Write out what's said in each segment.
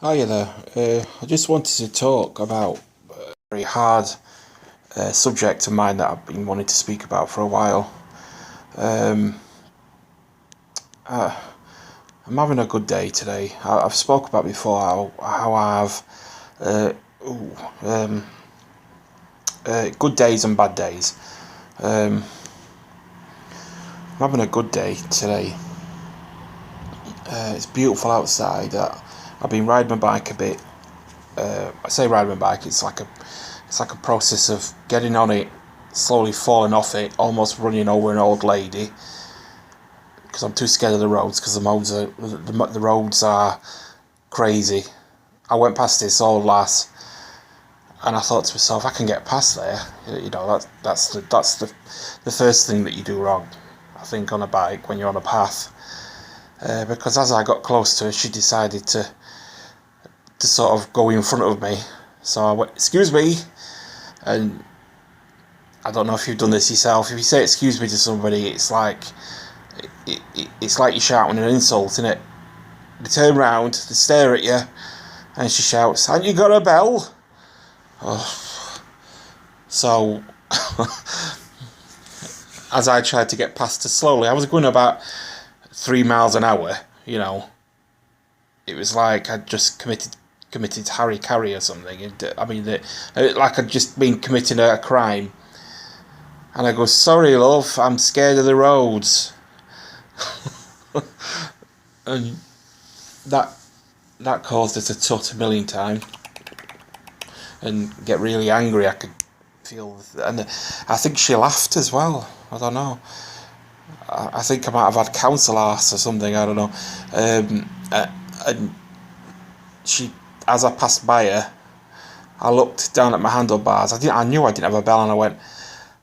Hiya there. I just wanted to talk about a very hard subject of mine that I've been wanting to speak about for a while. Um, uh, I'm having a good day today. I've spoke about before how I have uh, ooh, um, good days and bad days. Um, I'm having a good day today. It's beautiful outside. I've been riding my bike a bit. I say riding my bike. It's like a process of getting on it, slowly falling off it, almost running over an old lady because I'm too scared of the roads because the roads are crazy. I went past this old lass and I thought to myself, I can get past there. That's the first thing that you do wrong, I think, on a bike when you're on a path. Because as I got close to her, she decided to sort of go in front of me. So I went, "Excuse me," and I don't know if you've done this yourself. If you say "excuse me" to somebody, it's like you're shouting an insult, isn't it? They turn round, they stare at you, and she shouts, "Haven't you got a bell?" Oh. So, as I tried to get past her slowly, I was going about 3 miles an hour. It was like I'd just committed Harry Carry or something. I mean, like I'd just been committing a crime. And I go, "Sorry, love, I'm scared of the roads." And that caused her to tut a million times and get really angry. I could feel, and I think she laughed as well. I don't know. I think I might have had council arse or something. I don't know. And she, as I passed by her, I looked down at my handlebars. I knew I didn't have a bell, and I went,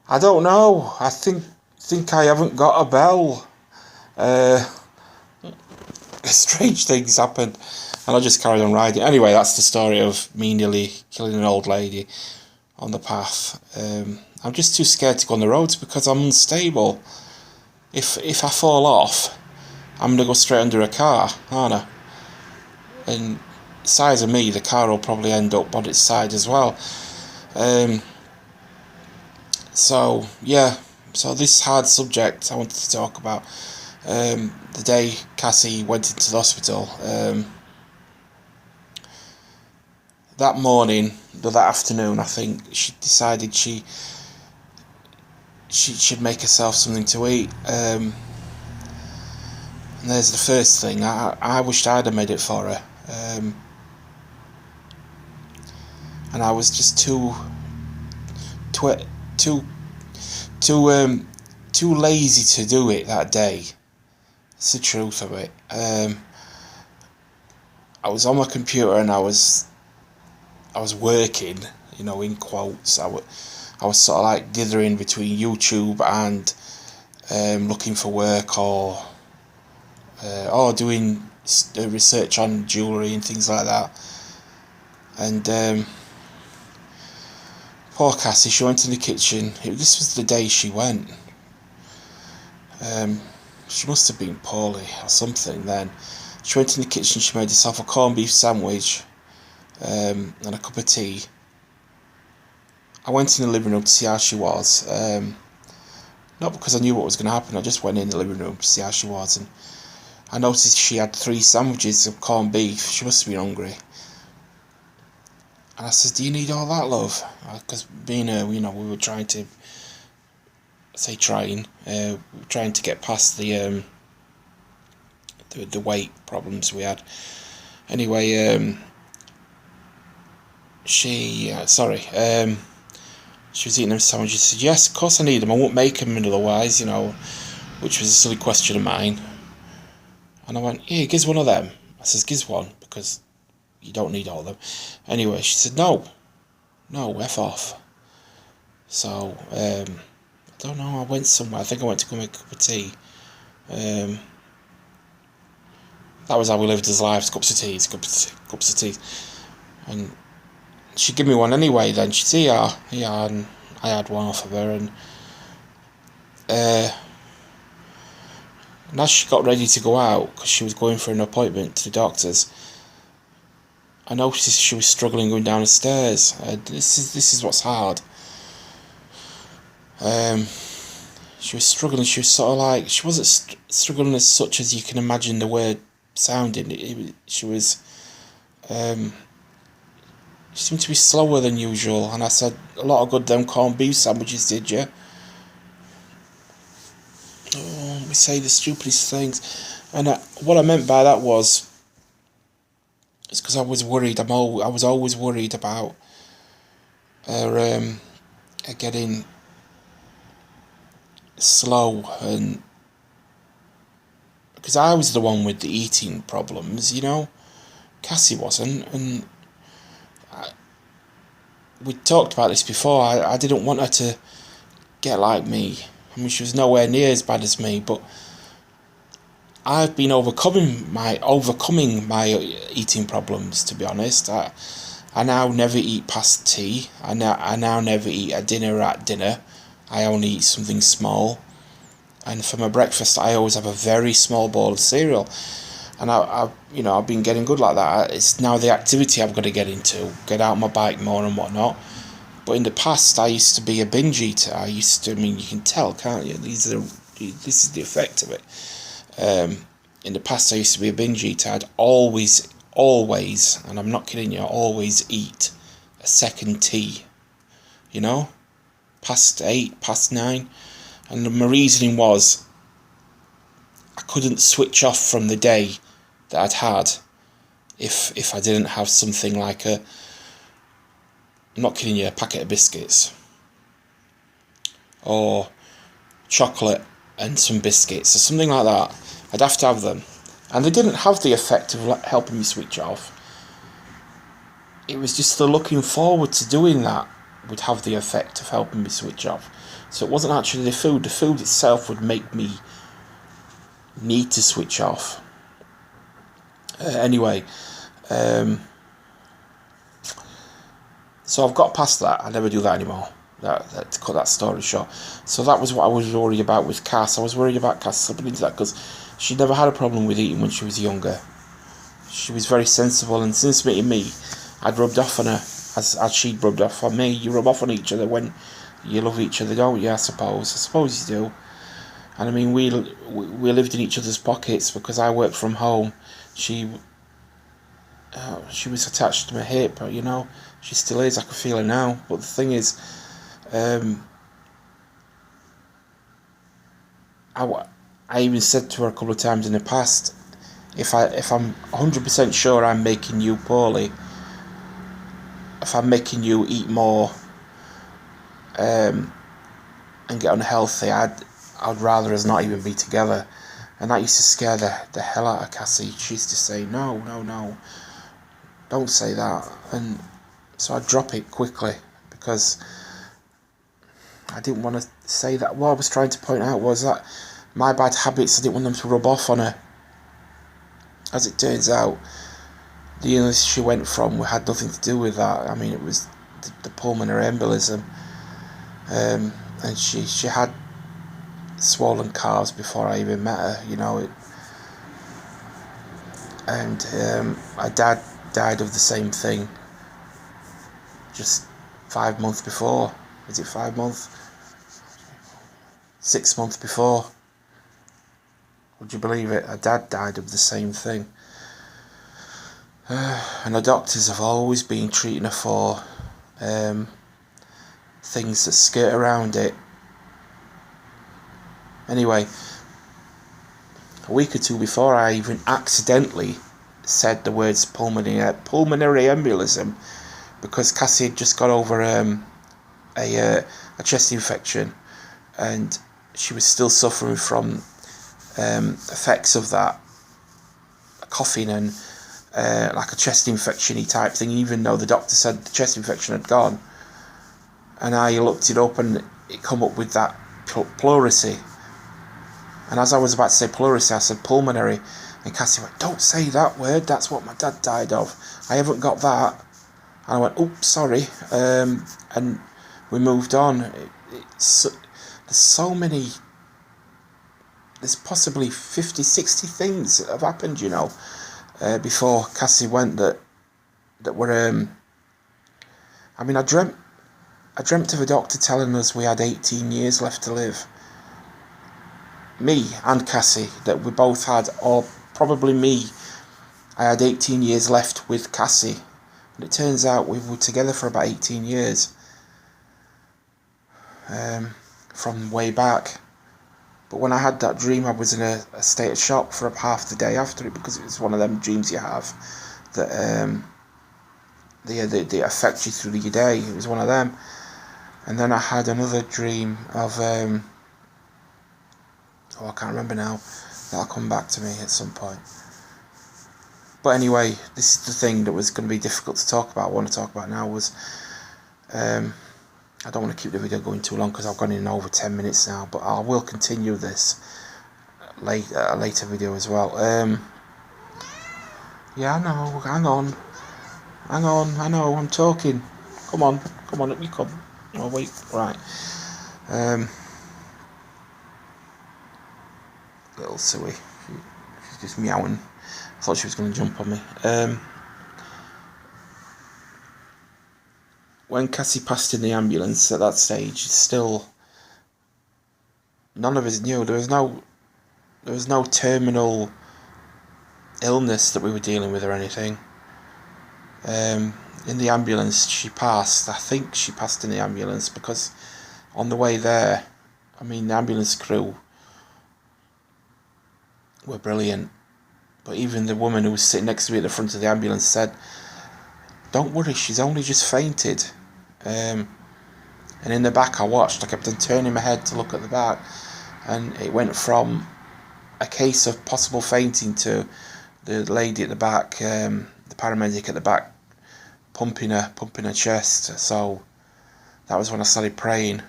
"I don't know. I think I haven't got a bell." Strange things happened, and I just carried on riding. Anyway, that's the story of me nearly killing an old lady on the path. I'm just too scared to go on the roads because I'm unstable. If I fall off, I'm gonna go straight under a car, aren't I? And size of me, the car will probably end up on its side as well. So yeah, so this hard subject I wanted to talk about. The day Cassie went into the hospital, that morning, or that afternoon, I think, she decided she'd make herself something to eat. And there's the first thing. I wished I'd have made it for her. And I was just too too too lazy to do it that day. It's the truth of it. I was on my computer and I was working, in quotes. I was sort of like dithering between YouTube and looking for work or doing research on jewellery and things like that. And poor Cassie, she went in the kitchen. This was the day she went. She must have been poorly or something then. She went in the kitchen, she made herself a corned beef sandwich and a cup of tea. I went in the living room to see how she was. Not because I knew what was going to happen, I just went in the living room to see how she was. And I noticed she had 3 sandwiches of corned beef. She must have been hungry. And I said, "Do you need all that, love?" Because being we were trying to, trying to get past the weight problems we had. Anyway, she was eating them sandwiches. She said, "Yes, of course I need them. I won't make them otherwise," which was a silly question of mine. And I went, "Here, gives one of them." I says, "Gives one, because you don't need all of them." Anyway, she said, No, F off." So, I don't know, I went somewhere. I think I went to go make a cup of tea. That was how we lived as lives, cups of tea. And she'd give me one anyway then. She'd see, yeah, and I had one off of her. And as she got ready to go out, because she was going for an appointment to the doctor's, I noticed she was struggling going down the stairs. This is what's hard. She was struggling. She was sort of like, she wasn't struggling as such as you can imagine the word sounding. She was, she seemed to be slower than usual. And I said, a lot of good them corned beef sandwiches, did you? Oh, we say the stupidest things. And what I meant by that was, it's because I was worried. I was always worried about her getting slow, and because I was the one with the eating problems, you know. Cassie wasn't, and we talked about this before. I didn't want her to get like me. I mean, she was nowhere near as bad as me, but I've been overcoming my eating problems. To be honest, I now never eat past tea. I now never eat at dinner. I only eat something small, and for my breakfast, I always have a very small bowl of cereal. And I've been getting good like that. It's now the activity I've got to get into, get out on my bike more and whatnot. But in the past, I used to be a binge eater. I mean, you can tell, can't you? This is the effect of it. In the past, I used to be a binge eater. I'd always, and I'm not kidding you, always eat a second tea, you know, past 8, past 9. And my reasoning was, I couldn't switch off from the day that I'd had if I didn't have something like I'm not kidding you, a packet of biscuits or chocolate and some biscuits or something like that. I'd have to have them, and they didn't have the effect of helping me switch off. It was just the looking forward to doing that would have the effect of helping me switch off. So it wasn't actually the food. The food itself would make me need to switch off. Anyway, so I've got past that. I never do that anymore. That to cut that story short. So that was what I was worried about with Cass. I was worried about Cass slipping into that because she never had a problem with eating when she was younger. She was very sensible, and since meeting me, I'd rubbed off on her as she'd rubbed off on me. You rub off on each other when you love each other, don't you? I suppose you do. And I mean, we lived in each other's pockets because I worked from home. She was attached to my hip, you know. She still is. I can feel her now. But the thing is, I even said to her a couple of times in the past, if I'm 100% sure I'm making you poorly, if I'm making you eat more, and get unhealthy, I'd rather us not even be together. And that used to scare the hell out of Cassie. She used to say, no, don't say that. And so I'd drop it quickly because I didn't want to say that. What I was trying to point out was that my bad habits, I didn't want them to rub off on her. As it turns out, the illness she went from had nothing to do with that. I mean, it was the pulmonary embolism. And she had swollen calves before I even met her, you know. And my dad died of the same thing just 5 months before. Is it 5 months? 6 months before. Would you believe it? Her dad died of the same thing. And the doctors have always been treating her for things that skirt around it. Anyway, a week or two before, I even accidentally said the words pulmonary embolism because Cassie had just got over a chest infection, and she was still suffering from effects of that, coughing and like a chest infection-y type thing, even though the doctor said the chest infection had gone. And I looked it up and it come up with that pleurisy. And as I was about to say pleurisy, I said pulmonary. And Cassie went, don't say that word, that's what my dad died of. I haven't got that. And I went, oops, sorry. And we moved on. There's so many, there's possibly 50, 60 things that have happened, you know, before Cassie went that that were, I mean, I dreamt of a doctor telling us we had 18 years left to live. Me and Cassie, that we both had, or probably me, I had 18 years left with Cassie. And it turns out we were together for about 18 years. From way back. But when I had that dream, I was in a state of shock for half the day after it, because it was one of them dreams you have that they affect you through your day. It was one of them. And then I had another dream of I can't remember now. That'll come back to me at some point. But anyway, this is the thing that was going to be difficult to talk about. What I want to talk about now was I don't want to keep the video going too long because I've gone in over 10 minutes now, but I will continue this a later video as well. Yeah, I know, hang on, I know, I'm talking. Come on, up you come. Oh, wait, right. Little Suey, she's just meowing. I thought she was going to jump on me. When Cassie passed in the ambulance at that stage, still none of us knew. There was no terminal illness that we were dealing with or anything. In the ambulance, she passed. I think she passed in the ambulance because on the way there, I mean, the ambulance crew were brilliant. But even the woman who was sitting next to me at the front of the ambulance said, "Don't worry, she's only just fainted." And in the back I kept on turning my head to look at the back, and it went from a case of possible fainting to the lady at the back, the paramedic at the back, pumping her chest. So that was when I started praying,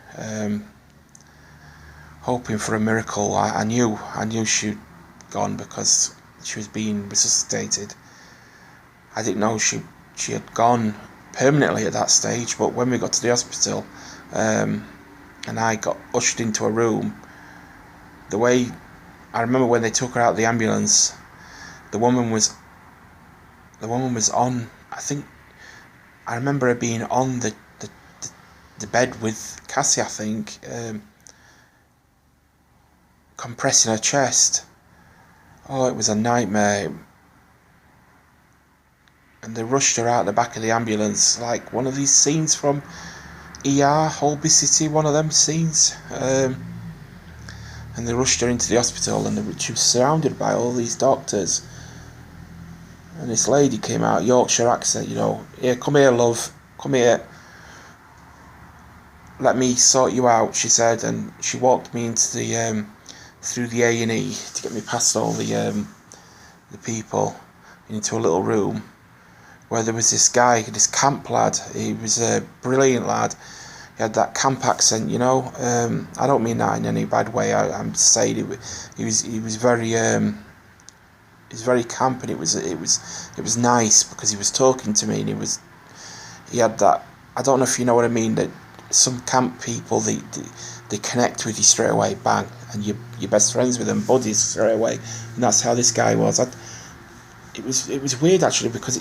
hoping for a miracle. I knew she'd gone because she was being resuscitated. I didn't know she had gone permanently at that stage, but when we got to the hospital, and I got ushered into a room, the way I remember when they took her out of the ambulance, the woman was on, I think I remember her being on the bed with Cassie, I think, compressing her chest. Oh, it was a nightmare. And they rushed her out the back of the ambulance, like one of these scenes from ER, Holby City, one of them scenes. And they rushed her into the hospital, and she was surrounded by all these doctors. And this lady came out, Yorkshire accent, "Here, come here, love, come here. Let me sort you out," she said, and she walked me into the through the A&E to get me past all the people into a little room where there was this guy, this camp lad. He was a brilliant lad. He had that camp accent, I don't mean that in any bad way. I'm saying he was very very camp, and it was nice because he was talking to me, and he had that. I don't know if you know what I mean. That some camp people they connect with you straight away, bang, and you're best friends with them, buddies straight away, and that's how this guy was. It was weird actually because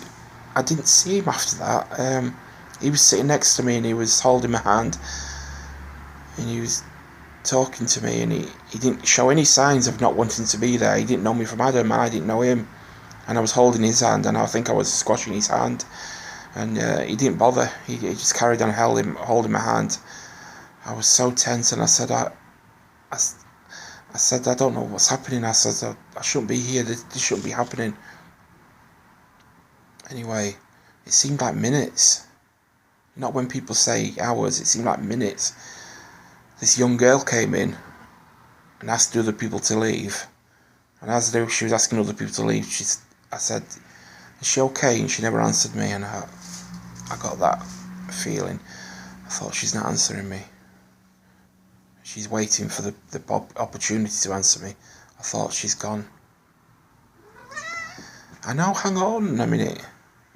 I didn't see him after that. He was sitting next to me, and he was holding my hand, and he was talking to me, and he didn't show any signs of not wanting to be there. He didn't know me from Adam, and I didn't know him, and I was holding his hand, and I think I was squashing his hand, and he didn't bother. He just carried on holding my hand. I was so tense, and I said, I said, "I don't know what's happening." I said, I shouldn't be here. This shouldn't be happening. Anyway, it seemed like minutes. Not when people say hours, it seemed like minutes. This young girl came in and asked other people to leave. And as she was asking other people to leave, I said, "Is she okay?" And she never answered me, and I got that feeling. I thought, she's not answering me. She's waiting for the opportunity to answer me. I thought, she's gone. I know, hang on a minute.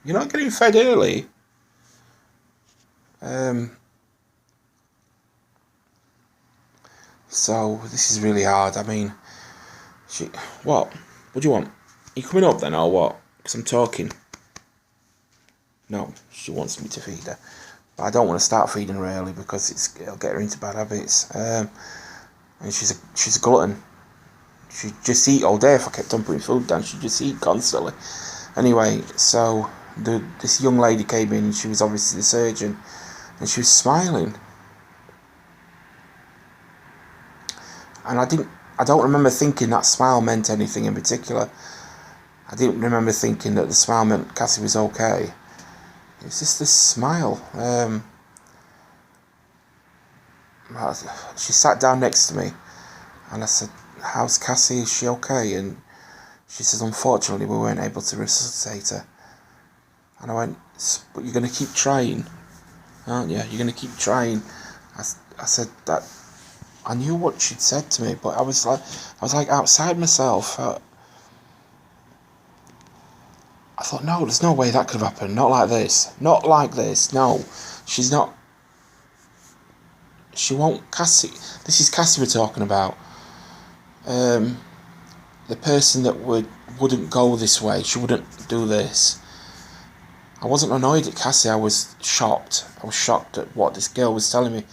You're not getting fed early? So, this is really hard. I mean, what? What do you want? Are you coming up then, or what? Because I'm talking. No, she wants me to feed her. But I don't want to start feeding her early because it'll get her into bad habits. And she's a glutton. She'd just eat all day if I kept on putting food down. She'd just eat constantly. Anyway, so this young lady came in, and she was obviously the surgeon, and she was smiling. And I don't remember thinking that smile meant anything in particular. I didn't remember thinking that the smile meant Cassie was okay. It was just this smile. She sat down next to me, and I said, "How's Cassie? Is she okay?" And she says, "Unfortunately, we weren't able to resuscitate her." And I went, "But you're going to keep trying, aren't you? You're going to keep trying." I said that. I knew what she'd said to me, but I was like outside myself. I thought, no, there's no way that could have happened. Not like this. Not like this. No, she's not. She won't. Cassie. This is Cassie we're talking about. The person that wouldn't go this way. She wouldn't do this. I wasn't annoyed at Cassie. I was shocked. I was shocked at what this girl was telling me.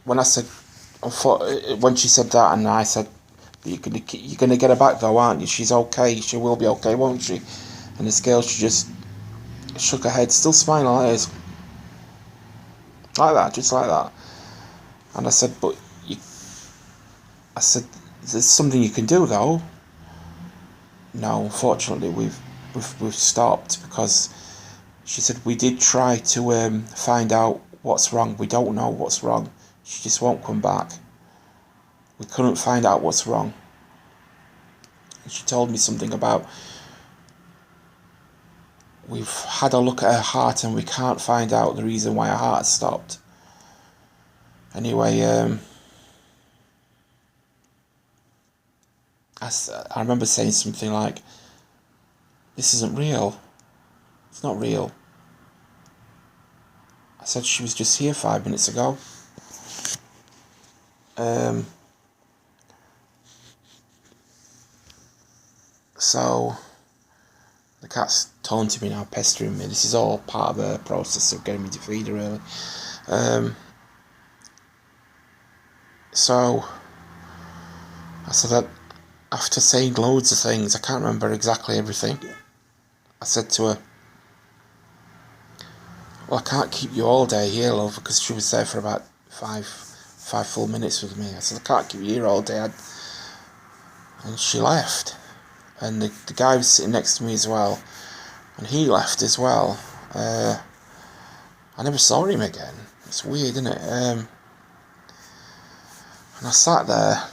When I said, when she said that, and I said, you're gonna get her back though, aren't you? She's okay. She will be okay, won't she? And this girl, she just shook her head, still smiling like this, like that, just like that. And I said, I said, there's something you can do though. No, unfortunately, we've stopped because she said we did try to find out what's wrong. We don't know what's wrong. She just won't come back. We couldn't find out what's wrong. And she told me something about we've had a look at her heart and we can't find out the reason why her heart stopped. Anyway, I remember saying something like, "This isn't real. It's not real." I said she was just here 5 minutes ago. So the cat's taunting me now, pestering me. This is all part of her process of getting me to feed her early. So I said that after saying loads of things, I can't remember exactly everything. I said to her, "Well, I can't keep you all day here, love," because she was there for about five full minutes with me. I said, "I can't keep you here all day." And she left. And the guy was sitting next to me as well, and he left as well. I never saw him again. It's weird, isn't it? And I sat there.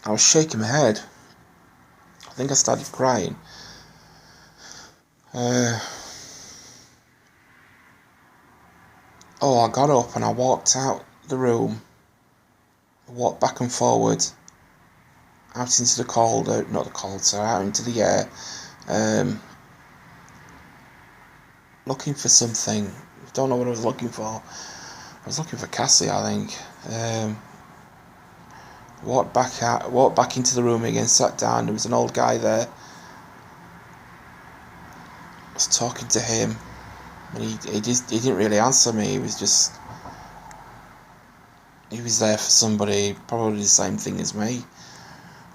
I was shaking my head. I think I started crying. I got up and I walked out the room. I walked back and forward, out into the cold, out into the air, looking for something. I don't know what I was looking for. I was looking for Cassie, I think. Walked back into the room again, sat down. There was an old guy there. I was talking to him, and he didn't really answer me. He was there for somebody, probably the same thing as me.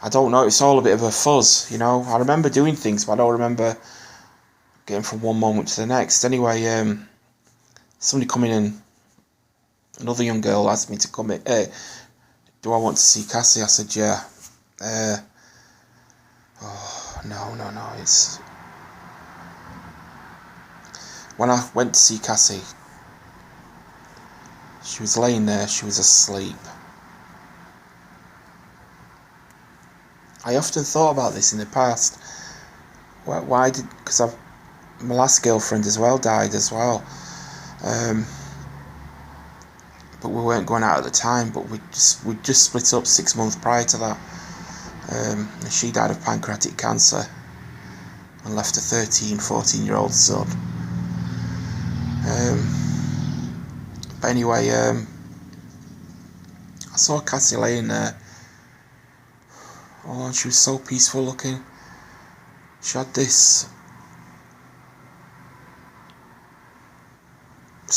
I don't know. It's all a bit of a fuzz, you know. I remember doing things, but I don't remember getting from one moment to the next. Anyway, somebody coming in. Another young girl asked me to come in. Do I want to see Cassie? I said, yeah. No. It's when I went to see Cassie, she was laying there. She was asleep. I often thought about this in the past. Why did? Because my last girlfriend as well died as well. But we weren't going out at the time. But we just split up 6 months prior to that. And she died of pancreatic cancer and left a 14-year-old son. But anyway, I saw Cassie laying there. Oh, and she was so peaceful looking. She had this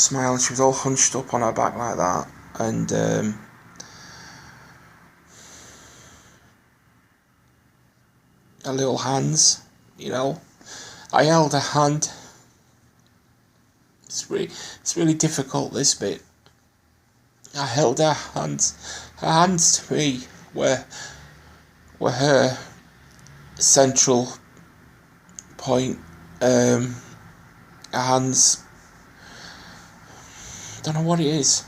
smiling. She was all hunched up on her back like that, and her little hands, I held her hand. It's really difficult, this bit. I held her hands. Her hands to me were her central point. Her hands, don't know what it is.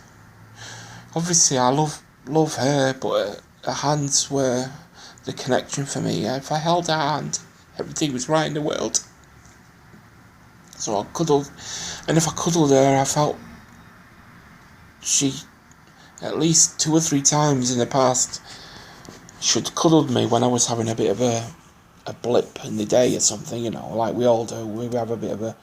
Obviously I love her, but her hands were the connection for me. If I held her hand, everything was right in the world. So I cuddled, and if I cuddled her, I felt she, at least 2 or 3 times in the past, she'd cuddled me when I was having a bit of a blip in the day or something, like we all do. We have a bit of a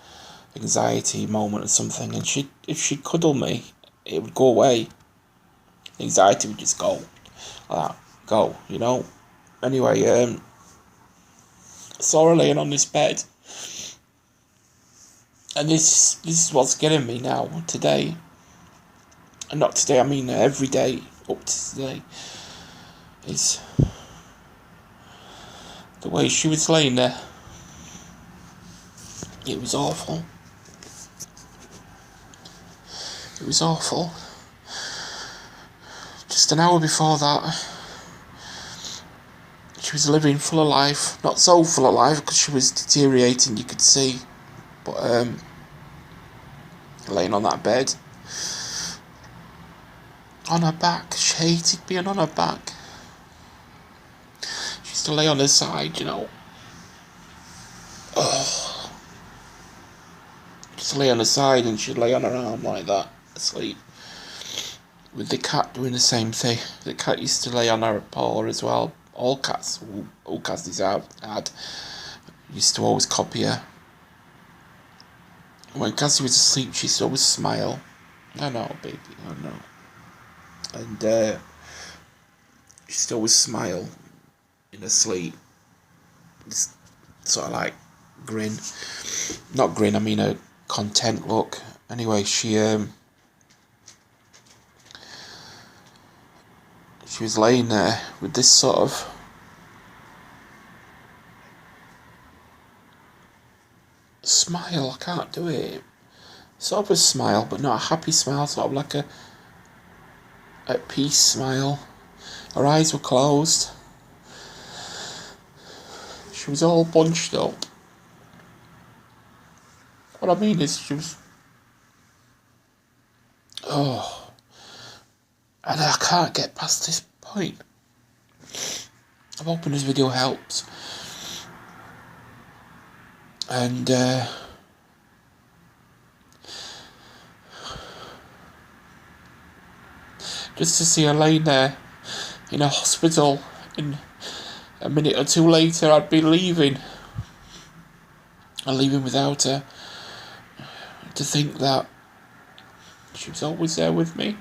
anxiety moment or something, and if she'd cuddle me, it would go away. The anxiety would just go, like that, go. Anyway, saw her laying on this bed, and this is what's getting me now, today. And not today, I mean every day up to today, is the way she was laying there. It was awful. It was awful. Just an hour before that, she was living full of life. Not so full of life, because she was deteriorating, you could see. But laying on that bed, on her back. She hated being on her back. She used to lay on her side, Oh. Just lay on her side, and she'd lay on her arm like that, asleep. With the cat doing the same thing. The cat used to lay on her paw as well. All cats had used to always copy her. When Cassie was asleep, she used to always smile. I know, baby, I know. And she used to always smile in her sleep. Just sort of like grin. Not grin, I mean a content look. Anyway, she was laying there with this sort of smile. I can't do it. Sort of a smile, but not a happy smile. Sort of like a at peace smile. Her eyes were closed. She was all bunched up. What I mean is, she was... Oh. And I can't get past this point. I'm hoping this video helps. And, just to see her laying there in a hospital, and a minute or two later I'd be leaving. I'm leaving without her. To think that she was always there with me.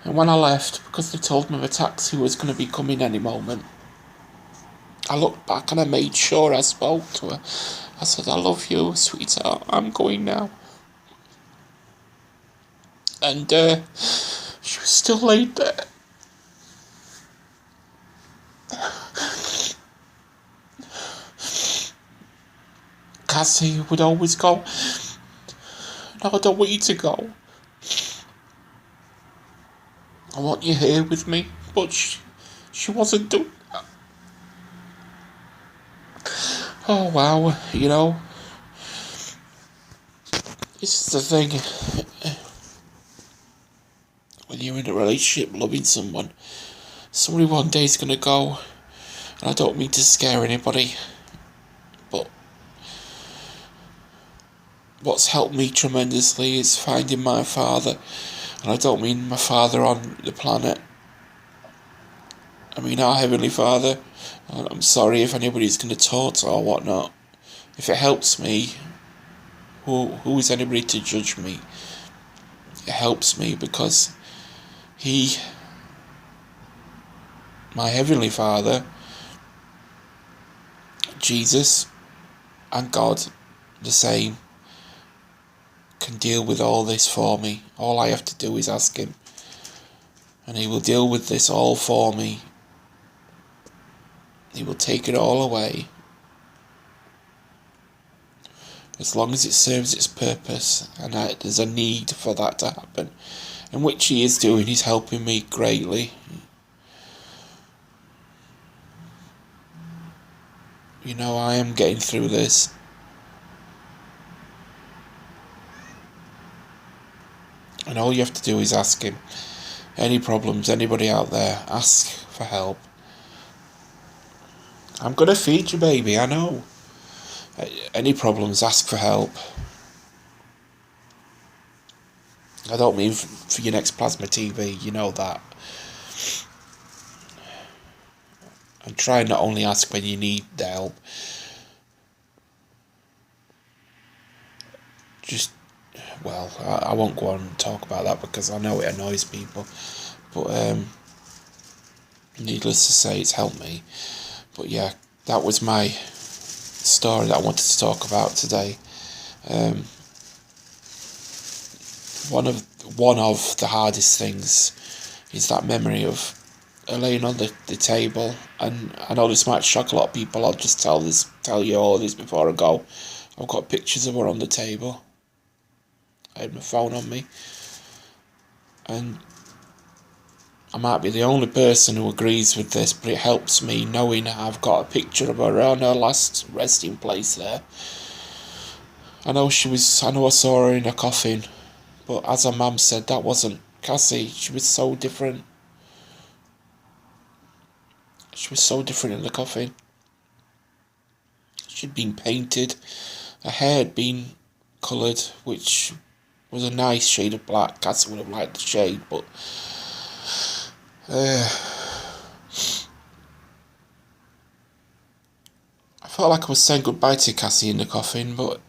And when I left, because they told me the taxi was going to be coming any moment, I looked back and I made sure I spoke to her. I said, I love you, sweetheart, I'm going now. And she was still laid there. Cassie would always go, no, I don't want you to go. I want you here with me. But she wasn't doing that. Oh wow, this is the thing. When you're in a relationship, loving someone, somebody one day is going to go. And I don't mean to scare anybody, but what's helped me tremendously is finding my father. And I don't mean my father on the planet. I mean our Heavenly Father. And I'm sorry if anybody's going to taunt or whatnot. If it helps me, who is anybody to judge me? It helps me because He, my Heavenly Father, Jesus, and God, the same, can deal with all this for me. All I have to do is ask him, and he will deal with this all for me. He will take it all away, as long as it serves its purpose, and there's a need for that to happen, and which he is doing. He's helping me greatly. You know, I am getting through this. And all you have to do is ask him. Any problems, anybody out there, ask for help. I'm going to feed you, baby, I know. Any problems, ask for help. I don't mean for your next plasma TV, you know that. And try not only ask when you need the help. Just, well, I won't go on and talk about that because I know it annoys people. But needless to say, it's helped me. But yeah, that was my story that I wanted to talk about today. One of the hardest things is that memory of laying on the table, and I know this might shock a lot of people. I'll just tell you all this before I go. I've got pictures of her on the table. I had my phone on me, and I might be the only person who agrees with this, but it helps me knowing I've got a picture of her on her last resting place there. I know I saw her in a coffin, but as her mum said, that wasn't Cassie. She was so different. She was so different in the coffin. She'd been painted. Her hair had been coloured, which was a nice shade of black. Cassie would have liked the shade, but I felt like I was saying goodbye to Cassie in the coffin, but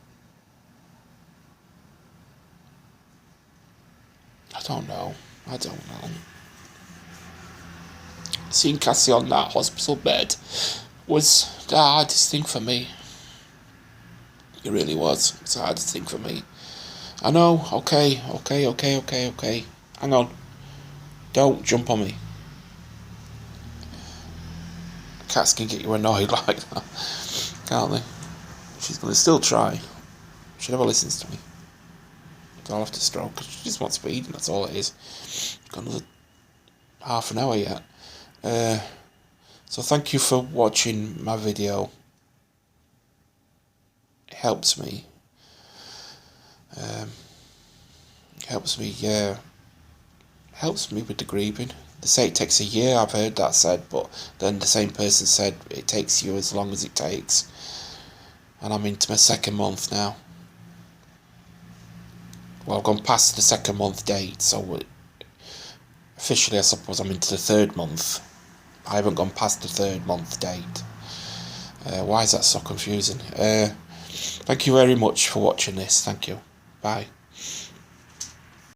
I don't know. Seeing Cassie on that hospital bed was the hardest thing for me. It really was. It's the hardest thing for me. I know, okay. Hang on. Don't jump on me. Cats can get you annoyed like that, can't they? She's going to still try. She never listens to me. I'll have to stroke because she just wants feeding, that's all it is. Got another half an hour yet. So thank you for watching my video. It helps me. Helps me with the grieving. They say it takes a year, I've heard that said, but then the same person said it takes you as long as it takes. And I'm into my second month now. Well, I've gone past the second month date, so officially I suppose I'm into the third month. I haven't gone past the third month date. Why is that so confusing? Thank you very much for watching this. Thank you. Bye.